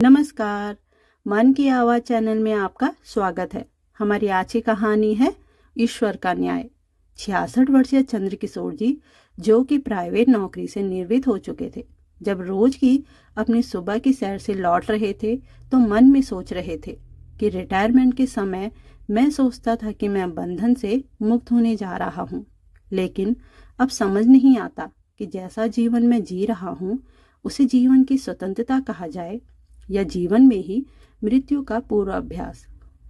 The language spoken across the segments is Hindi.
नमस्कार। मन की आवाज़ चैनल में आपका स्वागत है। हमारी आज की कहानी है ईश्वर का न्याय। 66 वर्षीय चंद्रकिशोर जी, जो कि प्राइवेट नौकरी से निवृत्त हो चुके थे, जब रोज की अपनी सुबह की सैर से लौट रहे थे तो मन में सोच रहे थे कि रिटायरमेंट के समय मैं सोचता था कि मैं बंधन से मुक्त होने जा रहा हूँ, लेकिन अब समझ नहीं आता कि जैसा जीवन मैं जी रहा हूँ उसे जीवन की स्वतंत्रता कहा जाए या जीवन में ही मृत्यु का पूर्वाभ्यास।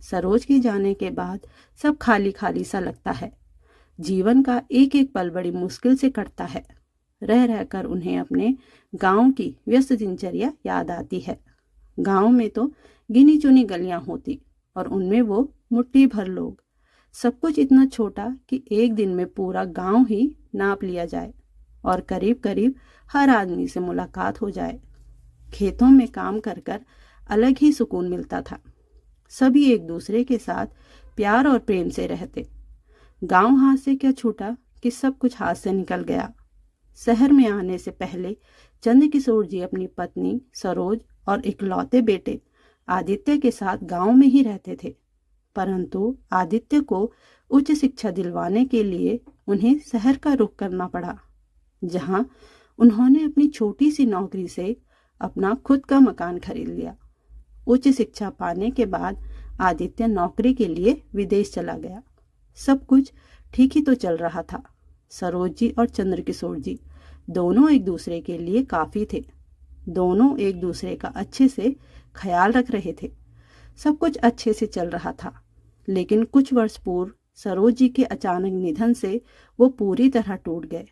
सरोज के जाने के बाद सब खाली खाली सा लगता है। जीवन का एक एक पल बड़ी मुश्किल से कटता है। रह रहकर उन्हें अपने गांव की व्यस्त दिनचर्या याद आती है। गांव में तो गिनी चुनी गलियां होती और उनमें वो मुट्ठी भर लोग। सब कुछ इतना छोटा कि एक दिन में पूरा गांव ही नाप लिया जाए और करीब करीब हर आदमी से मुलाकात हो जाए। खेतों में काम कर कर अलग ही सुकून मिलता था। सभी एक दूसरे के साथ प्यार और प्रेम से रहते। गांव हाथ से क्या छूटा कि सब कुछ हाथ से निकल गया। शहर में आने से पहले चंद्रकिशोर जी अपनी पत्नी सरोज और इकलौते बेटे आदित्य के साथ गांव में ही रहते थे, परंतु आदित्य को उच्च शिक्षा दिलवाने के लिए उन्हें शहर का रुख करना पड़ा, जहां उन्होंने अपनी छोटी सी नौकरी से अपना खुद का मकान खरीद लिया। उच्च शिक्षा पाने के बाद आदित्य नौकरी के लिए विदेश चला गया। सब कुछ ठीक ही तो चल रहा था। सरोज जी और चंद्रकिशोर जी दोनों एक दूसरे के लिए काफी थे। दोनों एक दूसरे का अच्छे से ख्याल रख रहे थे। सब कुछ अच्छे से चल रहा था, लेकिन कुछ वर्ष पूर्व सरोज जी के अचानक निधन से वो पूरी तरह टूट गए।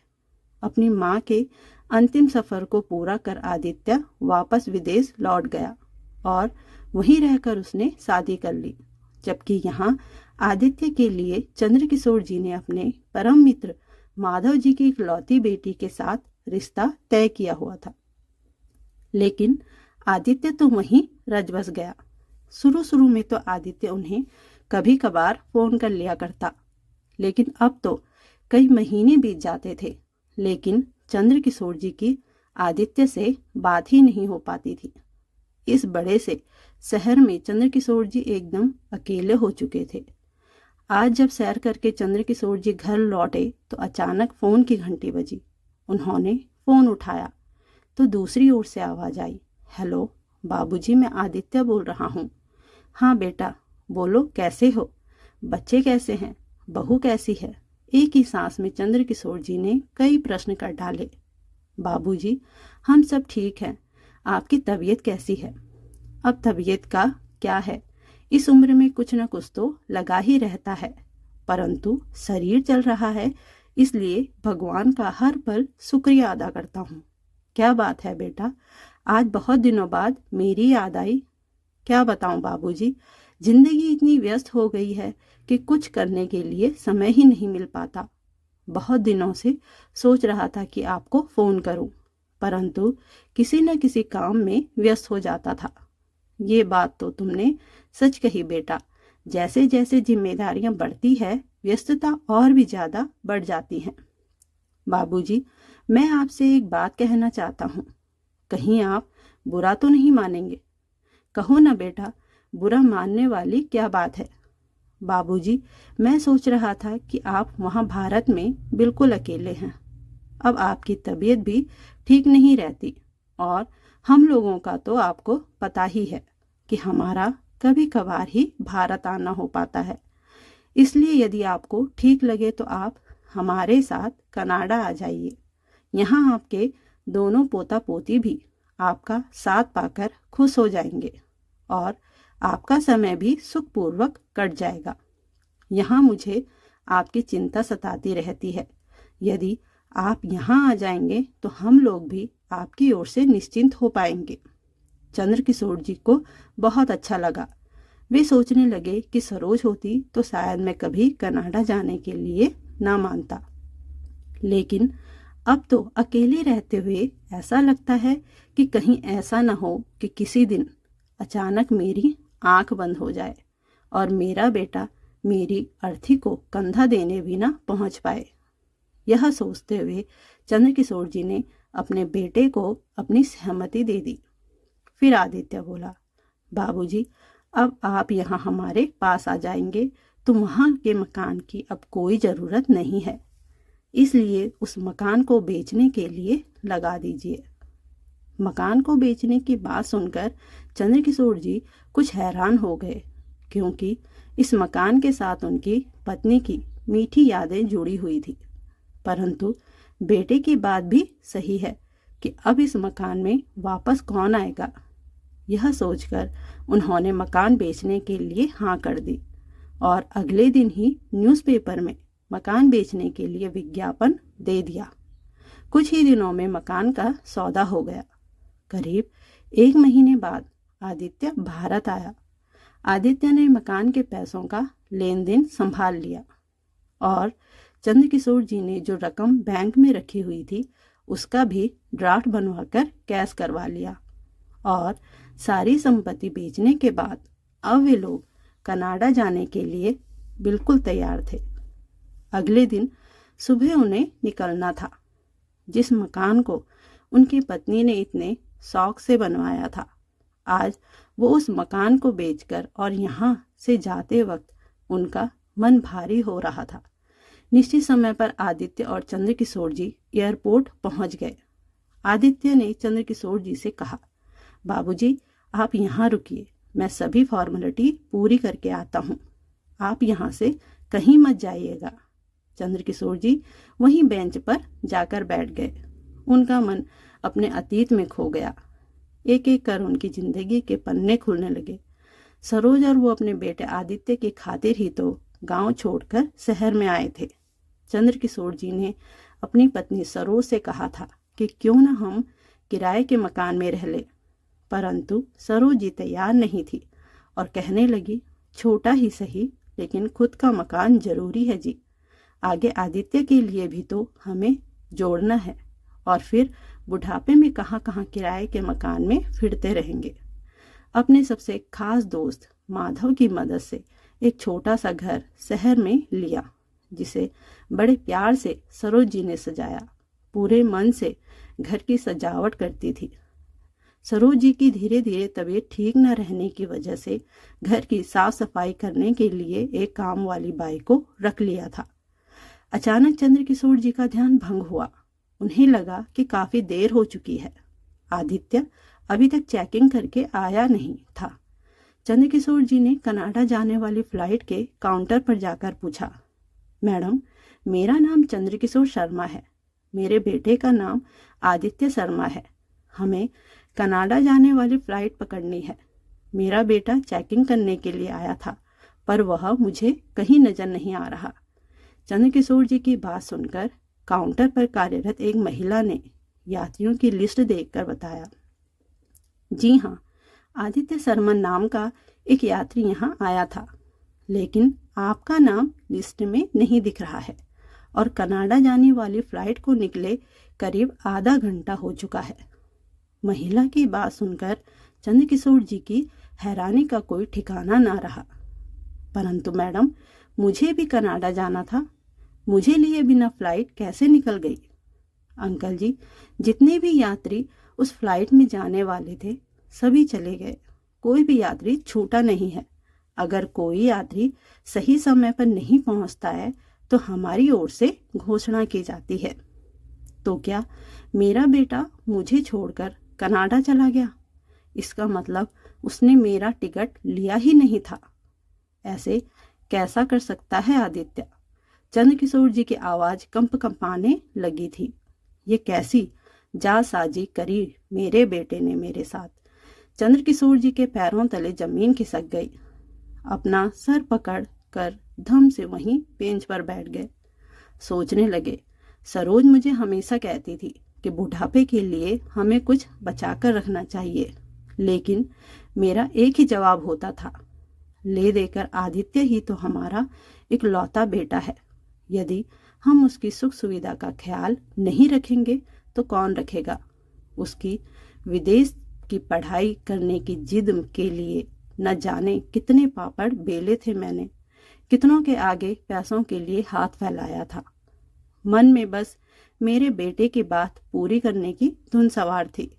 अपनी माँ के अंतिम सफर को पूरा कर आदित्य वापस विदेश लौट गया और वहीं रहकर उसने शादी कर ली, जबकि यहाँ आदित्य के लिए चंद्रकिशोर जी ने अपने परम मित्र माधव जी की इकलौती बेटी के साथ रिश्ता तय किया हुआ था। लेकिन आदित्य तो वहीं रच बस गया। शुरू शुरू में तो आदित्य उन्हें कभी कभार फोन कर लिया करता, लेकिन अब तो कई महीने बीत जाते थे, लेकिन चंद्रकिशोर जी की आदित्य से बात ही नहीं हो पाती थी। इस बड़े से शहर में चंद्रकिशोर जी एकदम अकेले हो चुके थे। आज जब सैर करके चंद्रकिशोर जी घर लौटे तो अचानक फोन की घंटी बजी। उन्होंने फोन उठाया तो दूसरी ओर से आवाज आई, हेलो बाबूजी, मैं आदित्य बोल रहा हूँ। हाँ बेटा बोलो, कैसे हो? बच्चे कैसे हैं? बहू कैसी है? एक ही सांस में चंद्रकिशोर जी ने कई प्रश्न कर डाले। बाबूजी, हम सब ठीक हैं। आपकी तबीयत कैसी है? अब तबीयत का क्या है, इस उम्र में कुछ न कुछ तो लगा ही रहता है, परंतु शरीर चल रहा है, इसलिए भगवान का हर पल शुक्रिया अदा करता हूँ। क्या बात है बेटा, आज बहुत दिनों बाद मेरी याद आई। क्या बताऊं बाबूजी, जिंदगी इतनी व्यस्त हो गई है कि कुछ करने के लिए समय ही नहीं मिल पाता। बहुत दिनों से सोच रहा था कि आपको फोन करूं, परंतु किसी न किसी काम में व्यस्त हो जाता था। ये बात तो तुमने सच कही बेटा। जैसे जैसे जिम्मेदारियां बढ़ती है, व्यस्तता और भी ज्यादा बढ़ जाती हैं। बाबूजी, मैं आपसे एक बात कहना चाहता हूँ। कहीं आप बुरा तो नहीं मानेंगे? कहो ना बेटा, बुरा मानने वाली क्या बात है? बाबूजी, मैं सोच रहा था कि आप वहाँ भारत में बिल्कुल अकेले हैं। अब आपकी तबीयत भी ठीक नहीं रहती और हम लोगों का तो आपको पता ही है कि हमारा कभी कभार ही भारत आना हो पाता है। इसलिए यदि आपको ठीक लगे तो आप हमारे साथ कनाडा आ जाइए। यहाँ आपके दोनों पोता पोती भी आपका साथ पाकर खुश हो जाएंगे और आपका समय भी सुखपूर्वक कट जाएगा। यहाँ मुझे आपकी चिंता सताती रहती है। यदि आप यहाँ आ जाएंगे तो हम लोग भी आपकी ओर से निश्चिंत हो पाएंगे। चंद्रकिशोर जी को बहुत अच्छा लगा। वे सोचने लगे कि सरोज होती तो शायद मैं कभी कनाडा जाने के लिए ना मानता, लेकिन अब तो अकेले रहते हुए ऐसा लगता है कि कहीं ऐसा ना हो कि किसी दिन अचानक मेरी आंख बंद हो जाए और मेरा बेटा मेरी अर्थी को कंधा देने भी ना पहुंच पाए। यह सोचते हुए चंद्रकिशोर जी ने अपने बेटे को अपनी सहमति दे दी। फिर आदित्य बोला, बाबूजी, अब आप यहाँ हमारे पास आ जाएंगे तो वहाँ के मकान की अब कोई ज़रूरत नहीं है, इसलिए उस मकान को बेचने के लिए लगा दीजिए। मकान को बेचने की बात सुनकर चंद्रकिशोर जी कुछ हैरान हो गए, क्योंकि इस मकान के साथ उनकी पत्नी की मीठी यादें जुड़ी हुई थी। परंतु बेटे की बात भी सही है कि अब इस मकान में वापस कौन आएगा। यह सोचकर उन्होंने मकान बेचने के लिए हाँ कर दी और अगले दिन ही न्यूज़पेपर में मकान बेचने के लिए विज्ञापन दे दिया। कुछ ही दिनों में मकान का सौदा हो गया। करीब 1 महीने बाद आदित्य भारत आया। आदित्य ने मकान के पैसों का लेन देन संभाल लिया और चंद्रकिशोर जी ने जो रकम बैंक में रखी हुई थी उसका भी ड्राफ्ट बनवाकर कैश करवा लिया। और सारी संपत्ति बेचने के बाद अब वे लोग कनाडा जाने के लिए बिल्कुल तैयार थे। अगले दिन सुबह उन्हें निकलना था। जिस मकान को उनकी पत्नी ने इतने शौक से बनवाया था, आज वो उस मकान को बेचकर और यहाँ से जाते वक्त उनका मन भारी हो रहा था। निश्चित समय पर आदित्य और चंद्रकिशोर जी एयरपोर्ट पहुंच गए। आदित्य ने चंद्रकिशोर जी से कहा, बाबूजी, आप यहाँ रुकिए, मैं सभी फॉर्मेलिटी पूरी करके आता हूँ। आप यहाँ से कहीं मत जाइएगा। चंद्रकिशोर जी वहीं बेंच पर जाकर बैठ गए। उनका मन अपने अतीत में खो गया। एक एक कर उनकी जिंदगी के पन्ने खुलने लगे। सरोज और वो अपने बेटे आदित्य की खातिर ही तो गांव छोड़कर शहर में आए थे। चंद्रकिशोर जी ने अपनी पत्नी सरोज से कहा था कि क्यों न हम किराए के मकान में रह ले, परंतु सरोज जी तैयार नहीं थी और कहने लगी, छोटा ही सही लेकिन खुद का मकान जरूरी है जी। आगे आदित्य के लिए भी तो हमें जोड़ना है और फिर बुढ़ापे में कहाँ कहाँ किराए के मकान में फिरते रहेंगे। अपने सबसे खास दोस्त माधव की मदद से एक छोटा सा घर शहर में लिया, जिसे बड़े प्यार से सरोज जी ने सजाया। पूरे मन से घर की सजावट करती थी। सरोज जी की धीरे धीरे तबीयत ठीक न रहने की वजह से घर की साफ सफाई करने के लिए एक काम वाली बाई को रख लिया था। अचानक चंद्रकिशोर जी का ध्यान भंग हुआ। उन्हें लगा कि काफी देर हो चुकी है। आदित्य अभी तक चेकिंग करके आया नहीं था। चंद्रकिशोर जी ने कनाडा जाने वाली फ्लाइट के काउंटर पर जाकर पूछा, मैडम, मेरा नाम चंद्रकिशोर शर्मा है। मेरे बेटे का नाम आदित्य शर्मा है। हमें कनाडा जाने वाली फ्लाइट पकड़नी है। मेरा बेटा चेकिंग करने के लिए आया था, पर वह मुझे कहीं नजर नहीं आ रहा। चंद्रकिशोर जी की बात सुनकर काउंटर पर कार्यरत एक महिला ने यात्रियों की लिस्ट देखकर बताया, जी हाँ, आदित्य शर्मा नाम का एक यात्री यहाँ आया था, लेकिन आपका नाम लिस्ट में नहीं दिख रहा है और कनाडा जाने वाली फ्लाइट को निकले करीब आधा घंटा हो चुका है। महिला की बात सुनकर चंद्रकिशोर जी की हैरानी का कोई ठिकाना ना रहा। परंतु मैडम, मुझे भी कनाडा जाना था। मुझे लिए बिना फ्लाइट कैसे निकल गई? अंकल जी, जितने भी यात्री उस फ्लाइट में जाने वाले थे सभी चले गए। कोई भी यात्री छूटा नहीं है। अगर कोई यात्री सही समय पर नहीं पहुंचता है तो हमारी ओर से घोषणा की जाती है। तो क्या मेरा बेटा मुझे छोड़कर कनाडा चला गया? इसका मतलब उसने मेरा टिकट लिया ही नहीं था। ऐसे कैसा कर सकता है आदित्य? चंद्रकिशोर जी की आवाज कंपाने लगी थी। ये कैसी जालसाजी करी मेरे बेटे ने मेरे साथ? चंद्रकिशोर जी के पैरों तले जमीन खिसक गई। अपना सर पकड़ कर धम से वहीं बेंच पर बैठ गए। सोचने लगे, सरोज मुझे हमेशा कहती थी कि बुढ़ापे के लिए हमें कुछ बचाकर रखना चाहिए, लेकिन मेरा एक ही जवाब होता था, ले देकर आदित्य ही तो हमारा इकलौता बेटा है। यदि हम उसकी सुख सुविधा का ख्याल नहीं रखेंगे तो कौन रखेगा? उसकी विदेश की पढ़ाई करने की जिद के लिए न जाने कितने पापड़ बेले थे मैंने, कितनों के आगे पैसों के लिए हाथ फैलाया था। मन में बस मेरे बेटे की बात पूरी करने की धुन सवार थी।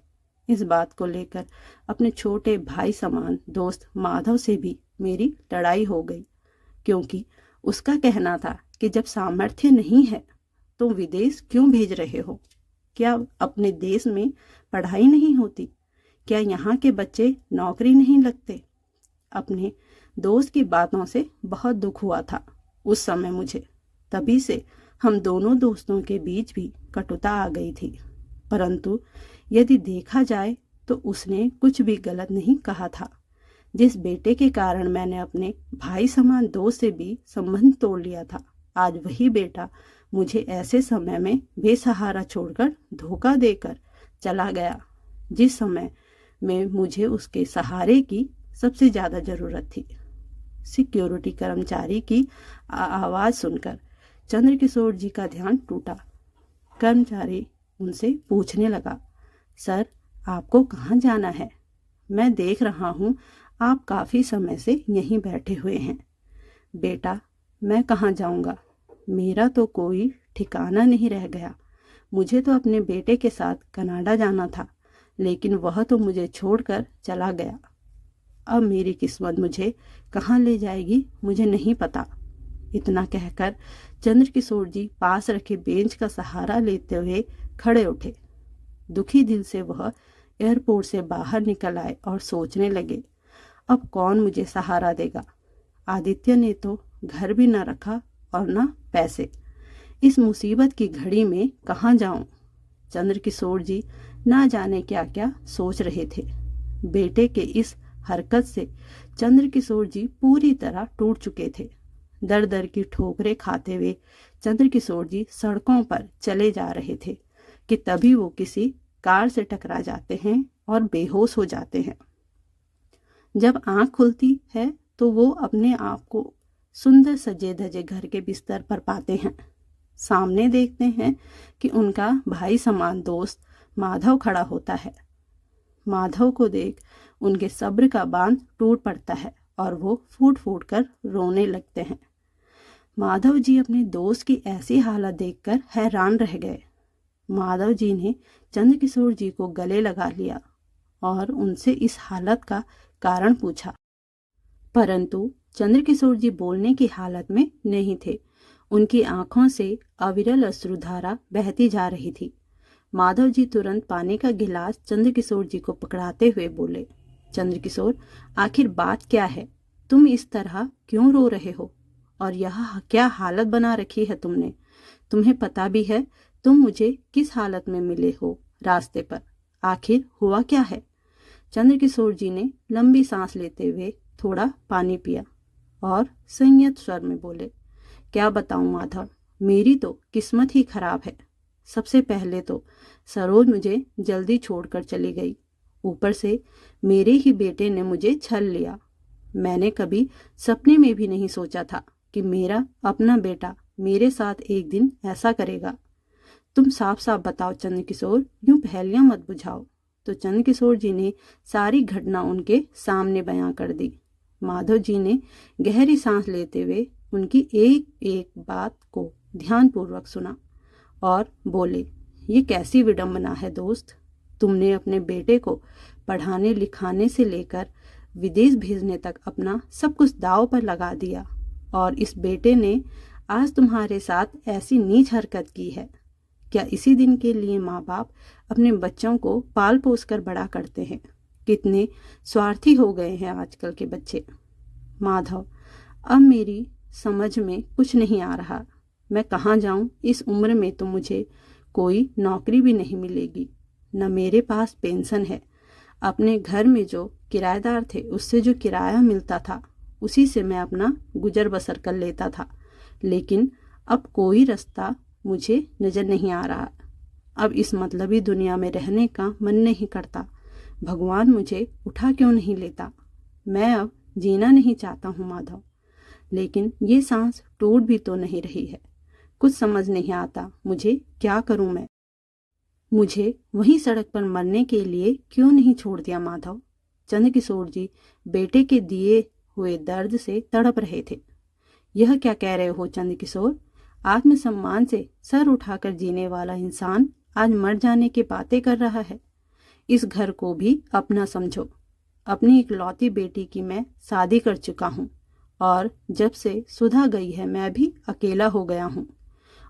इस बात को लेकर अपने छोटे भाई समान दोस्त माधव से भी मेरी लड़ाई हो गई, क्योंकि उसका कहना था कि जब सामर्थ्य नहीं है तो विदेश क्यों भेज रहे हो? क्या अपने देश में पढ़ाई नहीं होती? क्या यहाँ के बच्चे नौकरी नहीं लगते? अपने दोस्त की बातों से बहुत दुख हुआ था उस समय मुझे। तभी से हम दोनों दोस्तों के बीच भी कटुता आ गई थी। परंतु यदि देखा जाए तो उसने कुछ भी गलत नहीं कहा था। जिस बेटे के कारण मैंने अपने भाई समान दोस्त से भी संबंध तोड़ लिया था, आज वही बेटा मुझे ऐसे समय में बेसहारा छोड़कर धोखा देकर चला गया, जिस समय में मुझे उसके सहारे की सबसे ज्यादा जरूरत थी। सिक्योरिटी कर्मचारी की आवाज सुनकर चंद्रकिशोर जी का ध्यान टूटा। कर्मचारी उनसे पूछने लगा, सर आपको कहाँ जाना है? मैं देख रहा हूँ आप काफी समय से यहीं बैठे हुए हैं। बेटा मैं कहाँ जाऊँगा, मेरा तो कोई ठिकाना नहीं रह गया। मुझे तो अपने बेटे के साथ कनाडा जाना था, लेकिन वह तो मुझे छोड़कर चला गया। अब मेरी किस्मत मुझे कहाँ ले जाएगी मुझे नहीं पता। इतना कहकर चंद्रकिशोर जी पास रखे बेंच का सहारा लेते हुए खड़े उठे। दुखी दिल से वह एयरपोर्ट से बाहर निकल आए और सोचने लगे, अब कौन मुझे सहारा देगा? आदित्य ने तो घर भी न रखा और न पैसे। इस मुसीबत की घड़ी में कहाँ जाऊं? चंद्रकिशोर जी ना जाने क्या क्या सोच रहे थे। बेटे के इस हरकत से चंद्रकिशोर जी पूरी तरह टूट चुके थे। दर दर की ठोकरें खाते हुए चंद्रकिशोर जी सड़कों पर चले जा रहे थे कि तभी वो किसी कार से टकरा जाते हैं और बेहोश हो जाते हैं। जब आंख खुलती है तो वो अपने आप को सुंदर सजे धजे घर के बिस्तर पर पाते हैं। सामने देखते हैं कि उनका भाई समान दोस्त माधव खड़ा होता है। माधव को देख उनके सब्र का बांध टूट पड़ता है और वो फूट फूट कर रोने लगते हैं। माधव जी अपने दोस्त की ऐसी हालत देखकर हैरान रह गए। माधव जी ने चंद्रकिशोर जी को गले लगा लिया और उनसे इस हालत का कारण पूछा, परंतु चंद्रकिशोर जी बोलने की हालत में नहीं थे। उनकी आंखों से अविरल अश्रुधारा बहती जा रही थी। माधव जी तुरंत पानी का गिलास चंद्रकिशोर जी को पकड़ाते हुए बोले, चंद्रकिशोर आखिर बात क्या है? तुम इस तरह क्यों रो रहे हो? और यह क्या हालत बना रखी है तुमने? तुम्हें पता भी है तुम मुझे किस हालत में मिले हो रास्ते पर? आखिर हुआ क्या है? चंद्रकिशोर जी ने लंबी सांस लेते हुए थोड़ा पानी पिया और संयत स्वर में बोले, क्या बताऊं माधव, मेरी तो किस्मत ही खराब है। सबसे पहले तो सरोज मुझे जल्दी छोड़कर चली गई। ऊपर से मेरे ही बेटे ने मुझे छल लिया। मैंने कभी सपने में भी नहीं सोचा था कि मेरा अपना बेटा मेरे साथ एक दिन ऐसा करेगा। तुम साफ साफ बताओ चंद्रकिशोर, यूं पहेलियां मत बुझाओ। तो चंद्रकिशोर जी ने सारी घटना उनके सामने बयां कर दी। माधव जी ने गहरी सांस लेते हुए उनकी एक एक बात को ध्यानपूर्वक सुना और बोले, ये कैसी विडंबना है दोस्त। तुमने अपने बेटे को पढ़ाने लिखाने से लेकर विदेश भेजने तक अपना सब कुछ दांव पर लगा दिया और इस बेटे ने आज तुम्हारे साथ ऐसी नीच हरकत की है। क्या इसी दिन के लिए माँ बाप अपने बच्चों को पाल पोस कर बड़ा करते हैं? कितने स्वार्थी हो गए हैं आजकल के बच्चे। माधव, अब मेरी समझ में कुछ नहीं आ रहा। मैं कहाँ जाऊं? इस उम्र में तो मुझे कोई नौकरी भी नहीं मिलेगी, न मेरे पास पेंशन है। अपने घर में जो किराएदार थे उससे जो किराया मिलता था उसी से मैं अपना गुजर बसर कर लेता था, लेकिन अब कोई रास्ता मुझे नजर नहीं आ रहा। अब इस मतलबी दुनिया में रहने का मन नहीं करता। भगवान मुझे उठा क्यों नहीं लेता? मैं अब जीना नहीं चाहता हूँ माधव, लेकिन ये सांस टूट भी तो नहीं रही है। कुछ समझ नहीं आता मुझे क्या करूं मैं। मुझे वहीं सड़क पर मरने के लिए क्यों नहीं छोड़ दिया माधव? चंद्रकिशोर जी बेटे के दिए हुए दर्द से तड़प रहे थे। यह क्या कह रहे हो चंद्रकिशोर? आत्मसम्मान से सर उठाकर जीने वाला इंसान आज मर जाने की बातें कर रहा है। इस घर को भी अपना समझो। अपनी इकलौती बेटी की मैं शादी कर चुका हूँ और जब से सुधा गई है मैं भी अकेला हो गया हूँ,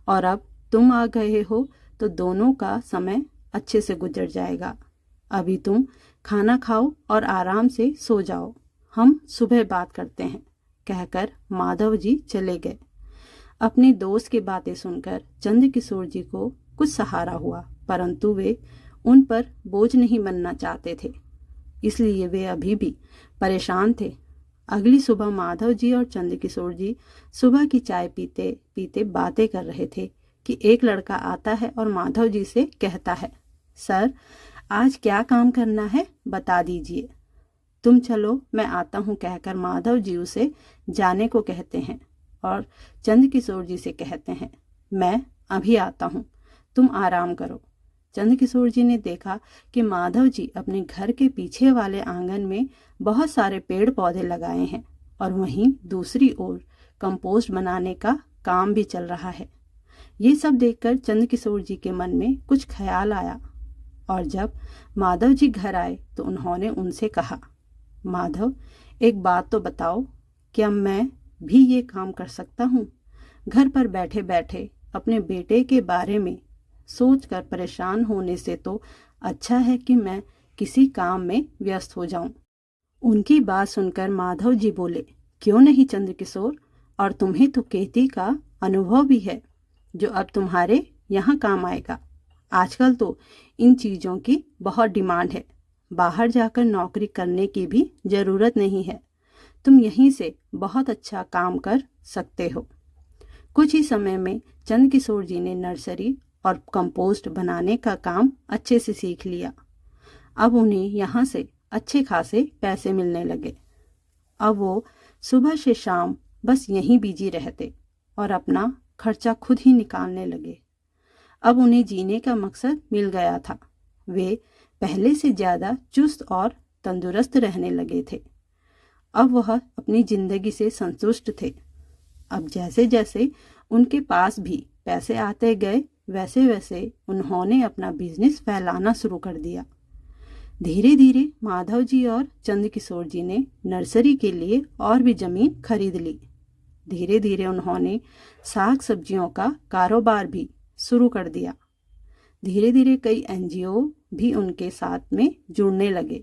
और अब तुम आ गए हो तो दोनों का समय अच्छे से गुजर जाएगा। अभी तुम खाना खाओ और आराम से सो जाओ, हम सुबह बात करते हैं, कहकर माधव जी चले गए। अपने दोस्त की बातें सुनकर चंद्रकिशोर जी को कुछ सहारा हुआ, परंतु वे उन पर बोझ नहीं बनना चाहते थे, इसलिए वे अभी भी परेशान थे। अगली सुबह माधव जी और चंद्रकिशोर जी सुबह की चाय पीते पीते बातें कर रहे थे कि एक लड़का आता है और माधव जी से कहता है, सर आज क्या काम करना है बता दीजिए। तुम चलो मैं आता हूँ, कहकर माधव जी उसे जाने को कहते हैं और चंद्रकिशोर जी से कहते हैं, मैं अभी आता हूँ, तुम आराम करो। चंद्रकिशोर जी ने देखा कि माधव जी अपने घर के पीछे वाले आंगन में बहुत सारे पेड़ पौधे लगाए हैं और वहीं दूसरी ओर कंपोस्ट बनाने का काम भी चल रहा है। ये सब देखकर चंद्रकिशोर जी के मन में कुछ ख्याल आया और जब माधव जी घर आए तो उन्होंने उनसे कहा, माधव एक बात तो बताओ, क्या मैं भी ये काम कर सकता हूँ? घर पर बैठे बैठे अपने बेटे के बारे में सोचकर परेशान होने से तो अच्छा है कि मैं किसी काम में व्यस्त हो जाऊं। उनकी बात सुनकर माधव जी बोले, क्यों नहीं चंद्रकिशोर, और तुम्हें तो खेती का अनुभव भी है जो अब तुम्हारे यहाँ काम आएगा। आजकल तो इन चीज़ों की बहुत डिमांड है, बाहर जाकर नौकरी करने की भी ज़रूरत नहीं है, तुम यहीं से बहुत अच्छा काम कर सकते हो। कुछ ही समय में चंद्रकिशोर जी ने नर्सरी और कंपोस्ट बनाने का काम अच्छे से सीख लिया। अब उन्हें यहाँ से अच्छे खासे पैसे मिलने लगे। अब वो सुबह से शाम बस यहीं बिजी रहते और अपना खर्चा खुद ही निकालने लगे। अब उन्हें जीने का मकसद मिल गया था। वे पहले से ज़्यादा चुस्त और तंदुरुस्त रहने लगे थे। अब वह अपनी जिंदगी से संतुष्ट थे। अब जैसे जैसे उनके पास भी पैसे आते गए वैसे वैसे उन्होंने अपना बिजनेस फैलाना शुरू कर दिया। धीरे धीरे माधव जी और चंद्रकिशोर जी ने नर्सरी के लिए और भी जमीन खरीद ली। धीरे धीरे उन्होंने साग सब्जियों का कारोबार भी शुरू कर दिया। धीरे धीरे कई एनजीओ भी उनके साथ में जुड़ने लगे।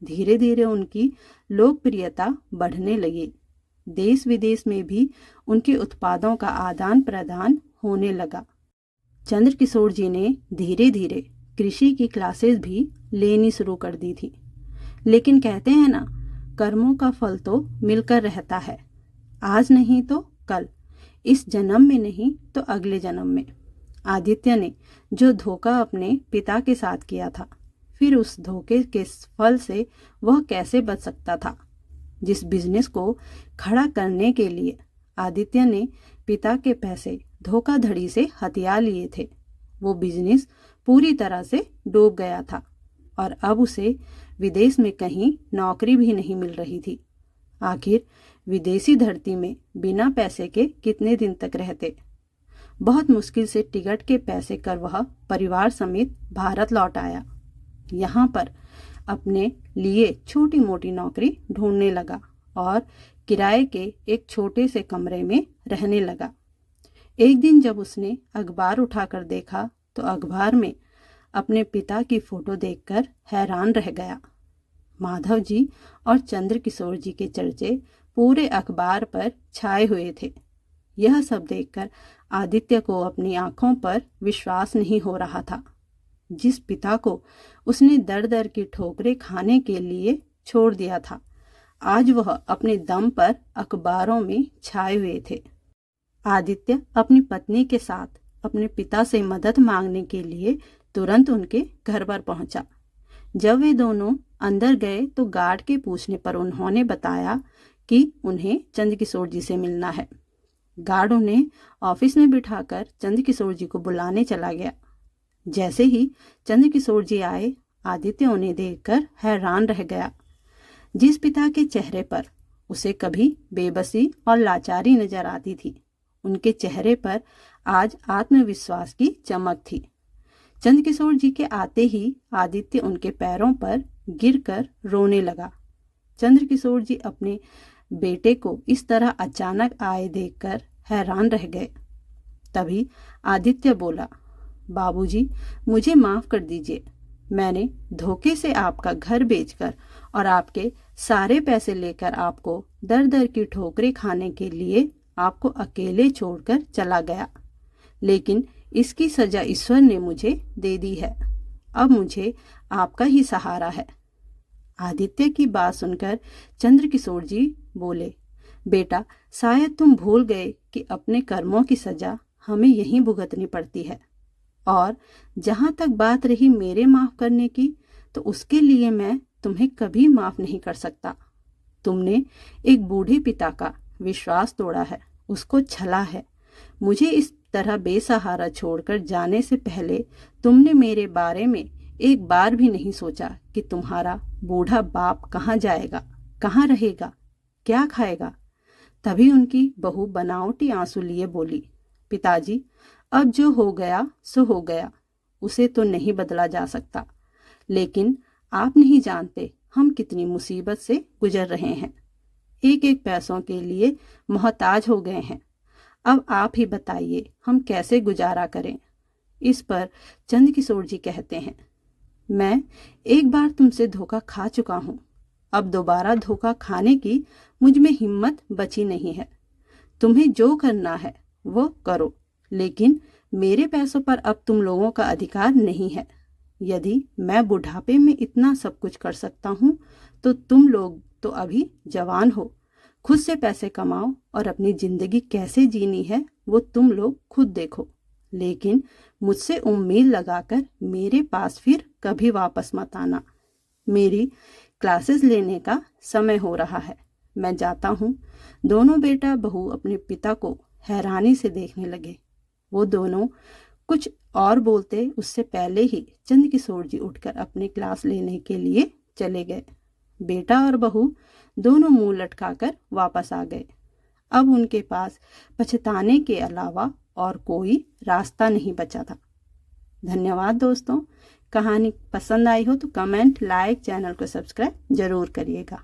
धीरे धीरे उनकी लोकप्रियता बढ़ने लगी। देश विदेश में भी उनके उत्पादों का आदान प्रदान होने लगा। चंद्रकिशोर जी ने धीरे धीरे कृषि की क्लासेस भी लेनी शुरू कर दी थी। लेकिन कहते हैं ना, कर्मों का फल तो मिलकर रहता है, आज नहीं तो कल, इस जन्म में नहीं तो अगले जन्म में। आदित्य ने जो धोखा अपने पिता के साथ किया था, फिर उस धोखे के फल से वह कैसे बच सकता था। जिस बिजनेस को खड़ा करने के लिए आदित्य ने पिता के पैसे धोखाधड़ी से हथिया लिए थे, वो बिजनेस पूरी तरह से डूब गया था और अब उसे विदेश में कहीं नौकरी भी नहीं मिल रही थी। आखिर विदेशी धरती में बिना पैसे के कितने दिन तक रहते। बहुत मुश्किल से टिकट के पैसे कर वह परिवार समेत भारत लौट आया। यहाँ पर अपने लिए छोटी मोटी नौकरी ढूंढने लगा और किराए के एक छोटे से कमरे में रहने लगा। एक दिन जब उसने अखबार उठाकर देखा तो अखबार में अपने पिता की फोटो देखकर हैरान रह गया। माधव जी और चंद्रकिशोर जी के चर्चे पूरे अखबार पर छाए हुए थे। यह सब देखकर आदित्य को अपनी आंखों पर विश्वास नहीं हो रहा था। जिस पिता को उसने दर दर की ठोकरें खाने के लिए छोड़ दिया था, आज वह अपने दम पर अखबारों में छाए हुए थे। आदित्य अपनी पत्नी के साथ अपने पिता से मदद मांगने के लिए तुरंत उनके घर पर पहुंचा। जब वे दोनों अंदर गए तो गार्ड के पूछने पर उन्होंने बताया कि उन्हें चंद्रकिशोर जी से मिलना है। गार्ड उन्हें ऑफिस में बिठाकर चंद्रकिशोर जी को बुलाने चला गया। जैसे ही चंद्रकिशोर जी आए, आदित्य उन्हें देखकर हैरान रह गया। जिस पिता के चेहरे पर उसे कभी बेबसी और लाचारी नजर आती थी, उनके चेहरे पर आज आत्मविश्वास की चमक थी। चंद्रकिशोर जी के आते ही आदित्य उनके पैरों पर गिरकर रोने लगा। चंद्रकिशोर जी अपने बेटे को इस तरह अचानक आए देखकर हैरान रह गए। तभी आदित्य बोला, बाबूजी, मुझे माफ कर दीजिए। मैंने धोखे से आपका घर बेचकर और आपके सारे पैसे लेकर आपको दर दर की ठोकरें खाने के लिए आपको अकेले छोड़कर चला गया, लेकिन इसकी सजा ईश्वर ने मुझे दे दी है। अब मुझे आपका ही सहारा है। आदित्य की बात सुनकर चंद्रकिशोर जी बोले, बेटा, शायद तुम भूल गए कि अपने कर्मों की सजा हमें यहीं भुगतनी पड़ती है, और जहां तक बात रही मेरे माफ करने की, तो उसके लिए मैं तुम्हें कभी माफ नहीं कर सकता। तुमने एक बूढ़े पिता का विश्वास तोड़ा है, उसको छला है। मुझे इस तरह बेसहारा छोड़कर जाने से पहले तुमने मेरे बारे में एक बार भी नहीं सोचा कि तुम्हारा बूढ़ा बाप कहाँ जाएगा, कहाँ रहेगा, क्या खाएगा। तभी उनकी बहू बनावटी आंसू लिए बोली, पिताजी, अब जो हो गया सो हो गया, उसे तो नहीं बदला जा सकता, लेकिन आप नहीं जानते हम कितनी मुसीबत से गुजर रहे हैं। एक एक पैसों के लिए मोहताज हो गए हैं। अब आप ही बताइए हम कैसे गुजारा करें। इस पर चंद्रकिशोर जी कहते हैं, मैं एक बार तुमसे धोखा खा चुका हूँ, अब दोबारा धोखा खाने की मुझ में हिम्मत बची नहीं है। तुम्हें जो करना है वो करो, लेकिन मेरे पैसों पर अब तुम लोगों का अधिकार नहीं है। यदि मैं बुढ़ापे में इतना सब कुछ कर सकता हूँ, तो तुम लोग तो अभी जवान हो, खुद से पैसे कमाओ और अपनी जिंदगी कैसे जीनी है वो तुम लोग खुद देखो, लेकिन मुझसे उम्मीद लगाकर मेरे पास फिर कभी वापस मत आना। मेरी क्लासेस लेने का समय हो रहा है, मैं जाता हूँ। दोनों बेटा बहू अपने पिता को हैरानी से देखने लगे। वो दोनों कुछ और बोलते उससे पहले ही चंद्रकिशोर जी उठकर अपनी क्लास लेने के लिए चले गए। बेटा और बहू दोनों मुंह लटकाकर वापस आ गए। अब उनके पास पछताने के अलावा और कोई रास्ता नहीं बचा था। धन्यवाद दोस्तों। कहानी पसंद आई हो तो कमेंट, लाइक, चैनल को सब्सक्राइब जरूर करिएगा।